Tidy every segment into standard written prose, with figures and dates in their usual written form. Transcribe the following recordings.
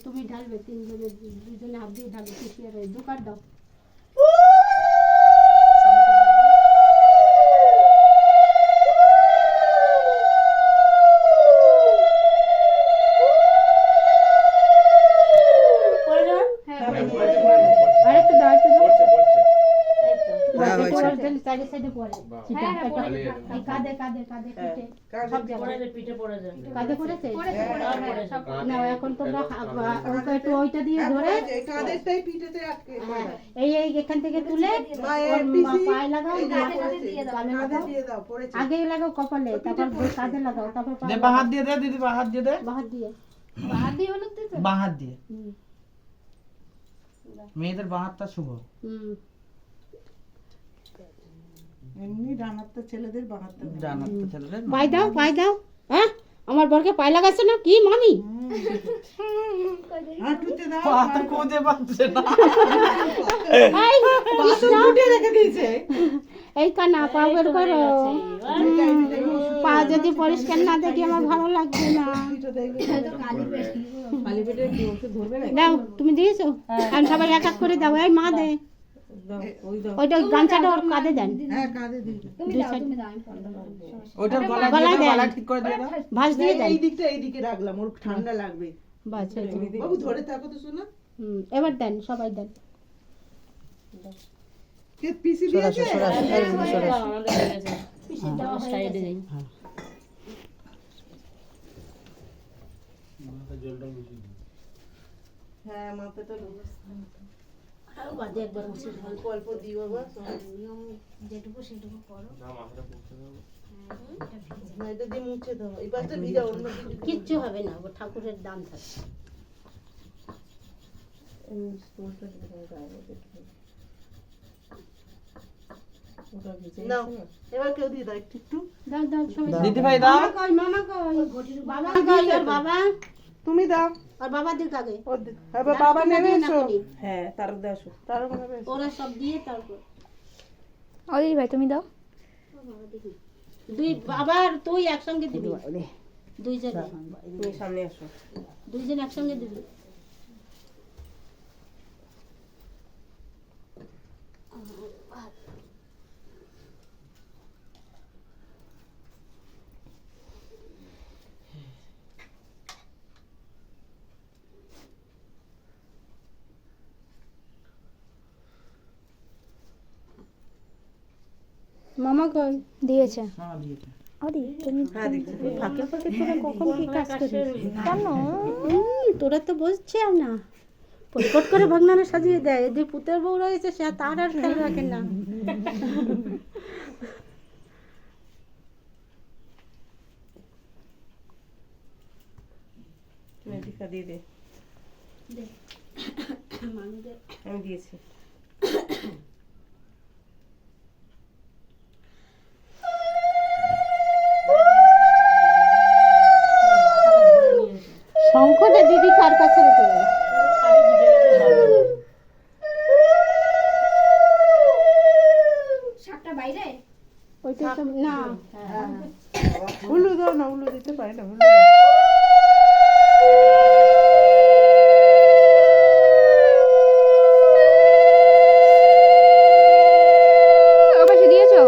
তুমি ঢালবে, তিনজনে দুজনে হাত দিয়ে ঢালবে, পিছিয়ে রয়ে দুকার দাও। এখন তোমরা ওইটা দিয়ে ধরে এখান থেকে তুলে পায়ে লাগাও, আগে লাগাও কপালে, তারপর কাঁধে লাগাও, তারপর বাঁ হাত দিয়ে দে দিদি, বাঁ হাত দিয়ে দে, বাঁ হাত দিয়ে হলুদ দিতে, বাঁ হাত দিয়ে। মেয়েদের বাঁ হাতটা শুভ। এমনি ডান হাতটা ছেলেদের, বাঁ হাতটা ডান হাতটা ছেলেদের। পায়ে দাও, পায়ে দাও। হ্যাঁ, আমার বরকে পায়ে লাগাচ্ছে না কি মামি? হাঁটুতে দাও, পা তো খুঁজে পাচ্ছে না। রেখে দিয়েছে। এই কানা পা বের করো, পা যদি পরিষ্কার না দেখি আমার ভালো লাগবে না। দাও, তুমি দিয়েছো? এখন সবাই এক এক করে দাও। এই মা দে, ওইটা গামছাটা ওর কাঁধে দেন। হ্যাঁ, কাঁধে দিই। ওইটার গলায় ঠিক করে দিয়ে দাও। ভাঁজ দিয়ে দেন। এই দিকটা এইদিকে রাখলাম, ওর ঠান্ডা লাগবে। বাস বাবু ধরে থাকো তো, শোনা। এবার দেন, সবাই দেন। কে পিসি দিয়েছে? হ্যাঁ, মাথাটা অল্প অল্প দিও বাবা, যেটুকু সেটুকু করো। এটা দিয়ে মুছে দাও। এই পাশটা ভিজাও, অন্য কিচ্ছু হবে না, ও ঠাকুরের দান থাকে। নাও, এবার কেউ দিয়ে দাও একটু। দাও দাও, সবাই দিদি ভাই দাও। মামা কই, মামা কই, বাবা কই, আর বাবা, তুমি দাও। আর বাবা দিক আগে। হ্যাঁ, বাবা নেবে না এসো। করি। হ্যাঁ, তার দাও, তার নেবে এসো। ওরা সব দিয়ে তারপর ও দিদি ভাই তুমি দাও। দুই বাবা আর তুই একসঙ্গে দিবি, দুইজন, তুমি সামনে আসো। দুইজন একসঙ্গে দিবি। মামা কই? দিয়েছে। হ্যাঁ দিয়েছে। ও দিদি তুমি ফাঁকে ফাঁকে তোরা কখন কি কাজ করিস? কেন? তোরা তো বসছে আর না, পটপট করে ভাগনানে সাজিয়ে দেয়। এদের পুতের বউ রয়েছে, সে তার আর খেয়াল রাখে না। দিয়ে দে, আমি দিয়েছি। শঙ্কটা দিদি কার কাছে রেখে গেল? শাকটা বাইরে? ওইটা তো না, উলু দাও না, উলু দিতে পারে না, উলু ও পাশে দিয়েছো?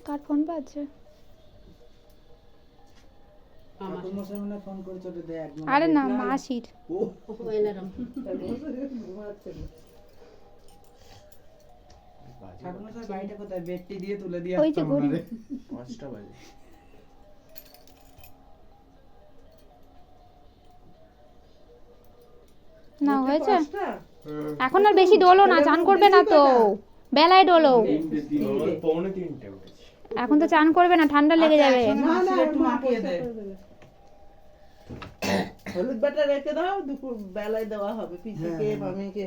কার ফোন বাজছে? ঠাকুর মশাই মনে ফোন করেছে, ওটা দে একদম। আরে না, মাসির। ঠাকুর মশাই বাড়িটা কোথায়? বেডটি দিয়ে তুলে দিয়ে ওই যে আসতাম ঘড়ি। ওনারে। 5টা বাজে। না হয়েছে? এখন আর বেশি ডোলো না, চান করবে না তো, বেলায় ডোলো। পৌনে 3টে উঠেছি। এখন তো চান করবে না, ঠান্ডা লেগে যাবে। মাসির একটু মাখিয়ে দে। হলুদ বাটা রেখে দাও, দুপুর বেলায় দেওয়া হবে পিসিকে, মামিকে।